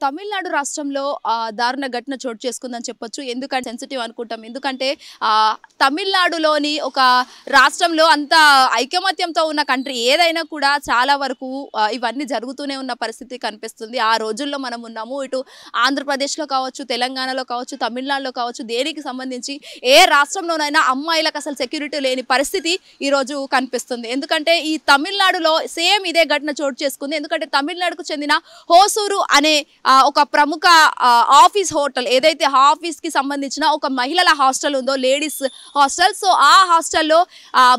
తమిళనాడు రాష్ట్రంలో దారుణ ఘటన చోటు చేసుకుందని చెప్పొచ్చు. ఎందుకంటే సెన్సిటివ్ అనుకుంటాం. ఎందుకంటే తమిళనాడులోని ఒక రాష్ట్రంలో అంత ఐకమత్యంతో ఉన్న కంట్రీ ఏదైనా కూడా చాలా వరకు ఇవన్నీ జరుగుతూనే ఉన్న పరిస్థితి కనిపిస్తుంది. ఆ రోజుల్లో మనం ఉన్నాము. ఇటు ఆంధ్రప్రదేశ్లో కావచ్చు, తెలంగాణలో కావచ్చు, తమిళనాడులో కావచ్చు, దేనికి సంబంధించి ఏ రాష్ట్రంలోనైనా అమ్మాయిలకు అసలు సెక్యూరిటీ లేని పరిస్థితి ఈరోజు కనిపిస్తుంది. ఎందుకంటే ఈ తమిళనాడులో సేమ్ ఇదే ఘటన చోటు చేసుకుంది. ఎందుకంటే తమిళనాడుకు చెందిన హోసూరు అనే ఒక ప్రముఖ ఆఫీస్ హోటల్ ఏదైతే ఆఫీస్కి సంబంధించిన ఒక మహిళల హాస్టల్ ఉందో, లేడీస్ హాస్టల్. సో ఆ హాస్టల్లో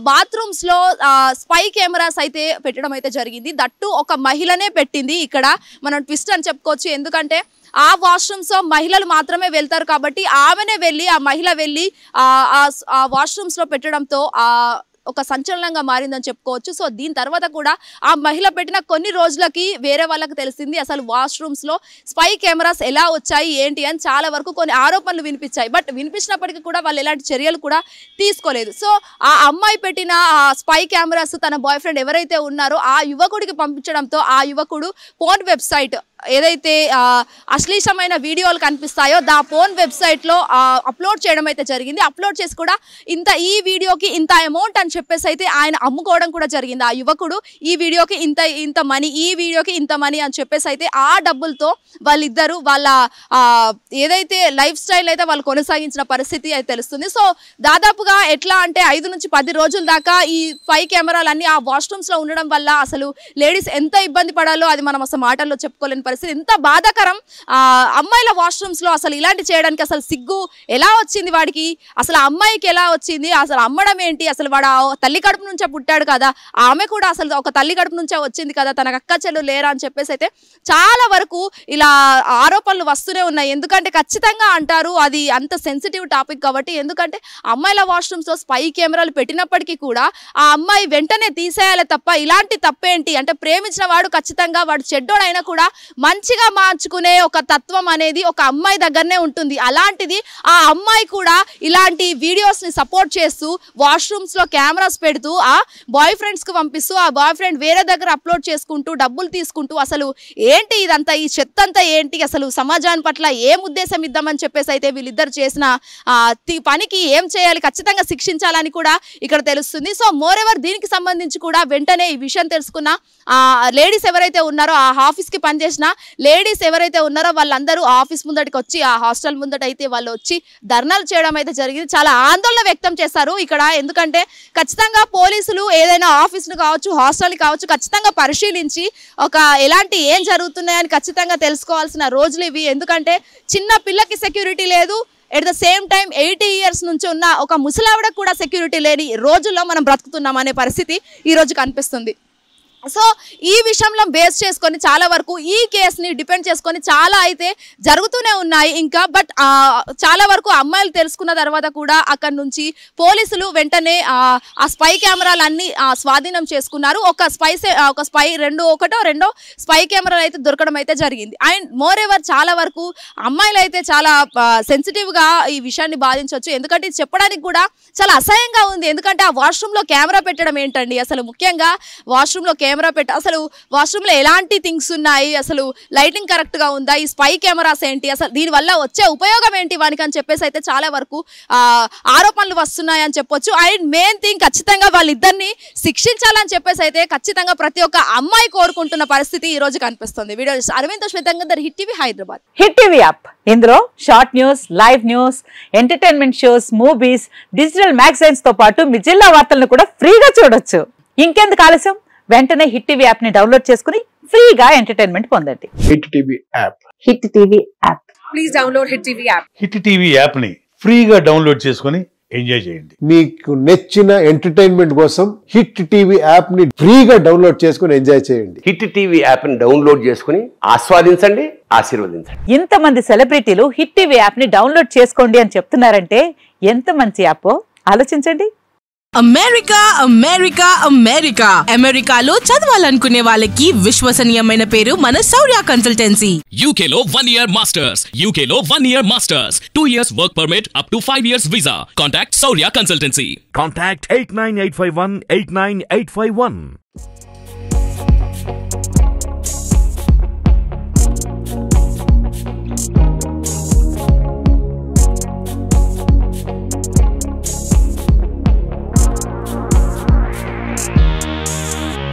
బాత్రూమ్స్లో స్పై కెమెరాస్ అయితే పెట్టడం అయితే జరిగింది. దట్టు ఒక మహిళనే పెట్టింది. ఇక్కడ మనం ట్విస్ట్ అని చెప్పుకోవచ్చు. ఎందుకంటే ఆ వాష్రూమ్స్ మహిళలు మాత్రమే వెళ్తారు కాబట్టి ఆమెనే వెళ్ళి ఆ మహిళ వెళ్ళి ఆ వాష్రూమ్స్లో పెట్టడంతో ఒక సంచలనంగా మారిందని చెప్పుకోవచ్చు. సో దీని తర్వాత కూడా ఆ మహిళ పెట్టిన కొన్ని రోజులకి వేరే వాళ్ళకి తెలిసింది అసలు వాష్రూమ్స్లో స్పై కెమెరాస్ ఎలా వచ్చాయి ఏంటి అని చాలా వరకు కొన్ని ఆరోపణలు వినిపించాయి. బట్ వినిపించినప్పటికీ కూడా వాళ్ళు ఎలాంటి చర్యలు కూడా తీసుకోలేదు. సో ఆ అమ్మాయి పెట్టిన స్పై కెమెరాస్ తన బాయ్ ఫ్రెండ్ ఎవరైతే ఉన్నారో ఆ యువకుడికి పంపించడంతో ఆ యువకుడు పోర్న్ వెబ్సైట్ ఏదైతే అశ్లీలమైన వీడియోలు కనిపిస్తాయో దా పోర్న్ వెబ్సైట్లో అప్లోడ్ చేయడం అయితే జరిగింది. అప్లోడ్ చేసి కూడా ఈ వీడియోకి ఇంత అమౌంట్ అని చెప్పేసి అయితే ఆయన అమ్ముకోవడం కూడా జరిగింది. ఆ యువకుడు ఈ వీడియోకి ఇంత మనీ, ఈ వీడియోకి ఇంత మనీ అని చెప్పేసి అయితే ఆ డబ్బులతో వాళ్ళిద్దరూ వాళ్ళ ఏదైతే లైఫ్ స్టైల్ అయితే వాళ్ళు కొనసాగించిన పరిస్థితి అయితే తెలుస్తుంది. సో దాదాపుగా ఎట్లా అంటే 5 నుంచి 10 రోజుల దాకా ఈ స్పై కెమెరాలన్నీ ఆ వాష్రూమ్స్లో ఉండడం వల్ల అసలు లేడీస్ ఎంత ఇబ్బంది పడాలో అది మనం అసలు మాటల్లో చెప్పుకోలేని పరిస్థితి. ఎంత బాధాకరం. అమ్మాయిల వాష్రూమ్స్ లో అసలు ఇలాంటి చేయడానికి అసలు సిగ్గు ఎలా వచ్చింది వాడికి, అసలు అమ్మాయికి ఎలా వచ్చింది, అసలు అమ్మడం ఏంటి, అసలు వాడు తల్లి కడుపు నుంచే పుట్టాడు కదా, ఆమె కూడా అసలు ఒక తల్లి కడుపు నుంచే వచ్చింది కదా, తనకు అక్క చెల్లు లేరా అని చెప్పేసి అయితే చాలా వరకు ఇలా ఆరోపణలు వస్తూనే ఉన్నాయి. ఎందుకంటే ఖచ్చితంగా అంటారు అది అంత సెన్సిటివ్ టాపిక్ కాబట్టి. ఎందుకంటే అమ్మాయిల వాష్రూమ్స్ లో స్పై కెమెరాలు పెట్టినప్పటికీ కూడా ఆ అమ్మాయి వెంటనే తీసేయాలి తప్ప ఇలాంటి తప్పేంటి అంటే ప్రేమించిన వాడు ఖచ్చితంగా వాడు చెడ్డోడైనా కూడా మంచిగా మార్చుకునే ఒక తత్వం అనేది ఒక అమ్మాయి దగ్గరనే ఉంటుంది. అలాంటిది ఆ అమ్మాయి కూడా ఇలాంటి వీడియోస్ ని సపోర్ట్ చేస్తూ వాష్రూమ్స్ లో కెమెరాస్ పెడుతూ ఆ బాయ్ ఫ్రెండ్స్ కి పంపిస్తూ ఆ బాయ్ ఫ్రెండ్ వేరే దగ్గర అప్లోడ్ చేసుకుంటూ డబ్బులు తీసుకుంటూ అసలు ఏంటి ఇదంతా, ఈ చెత్త అంతా ఏంటి, అసలు సమాజాన్ని పట్ల ఏం ఉద్దేశం ఇద్దామని చెప్పేసి అయితే వీళ్ళిద్దరు చేసిన పనికి ఏం చేయాలి, ఖచ్చితంగా శిక్షించాలని కూడా ఇక్కడ తెలుస్తుంది. సో మోర్ ఎవర్ దీనికి సంబంధించి కూడా వెంటనే ఈ విషయం తెలుసుకున్న లేడీస్ ఎవరైతే ఉన్నారో ఆ ఆఫీస్ కి పనిచేసిన లేడీస్ ఎవరైతే ఉన్నారో వాళ్ళందరూ ఆఫీస్ ముందటికి వచ్చి ఆ హాస్టల్ ముందట అయితే వాళ్ళు వచ్చి ధర్నాలు చేయడం అయితే జరిగింది. చాలా ఆందోళన వ్యక్తం చేశారు ఇక్కడ. ఎందుకంటే ఖచ్చితంగా పోలీసులు ఏదైనా ఆఫీస్ను కావచ్చు, హాస్టల్ని కావచ్చు ఖచ్చితంగా పరిశీలించి ఎలాంటి ఏం జరుగుతున్నాయని ఖచ్చితంగా తెలుసుకోవాల్సిన రోజులు ఇవి. ఎందుకంటే చిన్న పిల్లకి సెక్యూరిటీ లేదు, at the same time 80 years నుంచి ఉన్న ఒక ముసలావిడకు కూడా సెక్యూరిటీ లేని రోజుల్లో మనం బ్రతుకుతున్నాం అనే పరిస్థితి ఈరోజు కనిపిస్తుంది. సో ఈ విషయంలో బేస్ చేసుకొని చాలా వరకు ఈ కేసుని డిపెండ్ చేసుకొని చాలా అయితే జరుగుతూనే ఉన్నాయి ఇంకా. బట్ చాలా వరకు అమ్మాయిలు తెలుసుకున్న తర్వాత కూడా అక్కడ నుంచి పోలీసులు వెంటనే ఆ స్పై కెమెరాలన్నీ స్వాధీనం చేసుకున్నారు. ఒక స్పై రెండో స్పై కెమెరాలు అయితే దొరకడం అయితే జరిగింది. అండ్ మోర్ ఎవర్ చాలా వరకు అమ్మాయిలు అయితే చాలా సెన్సిటివ్గా ఈ విషయాన్ని బాధించవచ్చు. ఎందుకంటే ఇది చెప్పడానికి కూడా చాలా అసహ్యంగా ఉంది. ఎందుకంటే ఆ వాష్రూమ్లో కెమెరా పెట్టడం ఏంటండి, అసలు ముఖ్యంగా వాష్రూమ్లో కెమెరా అసలు వాష్రూమ్లో ఎలాంటి థింగ్స్ ఉన్నాయి, అసలు లైటింగ్ కరెక్ట్గా ఉందా, ఈ స్పై కెమెరాస్ ఏంటి, అసలు దీనివల్ల వచ్చే ఉపయోగం ఏంటి వానికి అని చెప్పేసి అయితే చాలా వరకు ఆరోపణలు వస్తున్నాయి అని చెప్పొచ్చు. అండ్ మెయిన్ థింగ్ ఖచ్చితంగా వాళ్ళిద్దరిని శిక్షించాలని చెప్పేసి అయితే ఖచ్చితంగా ప్రతి ఒక్క అమ్మాయి కోరుకుంటున్న పరిస్థితి ఈ రోజు కనిపిస్తుంది. వీడియో అరవింద్ శ్వేతంగా hit TV Hyderabad. Hit TV app ఇందులో short news, live news, entertainment shows, movies, digital magazines తో పాటు మీ జిల్లా వార్తలను కూడా ఫ్రీగా చూడొచ్చు. ఇంకెందుకు ఆలస్యం, వెంటనే హిట్ టీవీ యాప్ ని డౌన్లోడ్ చేసుకుని ఫ్రీగా ఎంటర్టైన్మెంట్ పొందండి. Hit TV app. Hit TV app. Please download hit TV app. Hit TV app ని ఫ్రీగా డౌన్లోడ్ చేసుకుని ఎంజాయ్ చేయండి. మీకు నచ్చిన ఎంటర్టైన్మెంట్ కోసం హిట్ టీవీ యాప్ ని ఫ్రీగా డౌన్లోడ్ చేసుకుని ఎంజాయ్ చేయండి. హిట్ టీవీ యాప్ ని డౌన్లోడ్ చేసుకుని ఆస్వాదించండి, ఆశీర్వదించండి. ఇంతమంది సెలబ్రిటీలు హిట్ టీవీ యాప్ ని డౌన్లోడ్ చేసుకోండి అని చెప్తున్నారంటే ఎంత మంచి యాప్ ఆలోచించండి. అమెరికా అమెరికా అమెరికా అమెరికాలో చదవాలనుకునే వాళ్ళకి విశ్వసనీయమైన పేరు మన శౌర్య కన్సల్టెన్సీ. UK లో 1 year masters, UK లో 1 year masters, 2 years work permit up to 5 years visa. Contact Saurya Consultancy. Contact 89851 89851.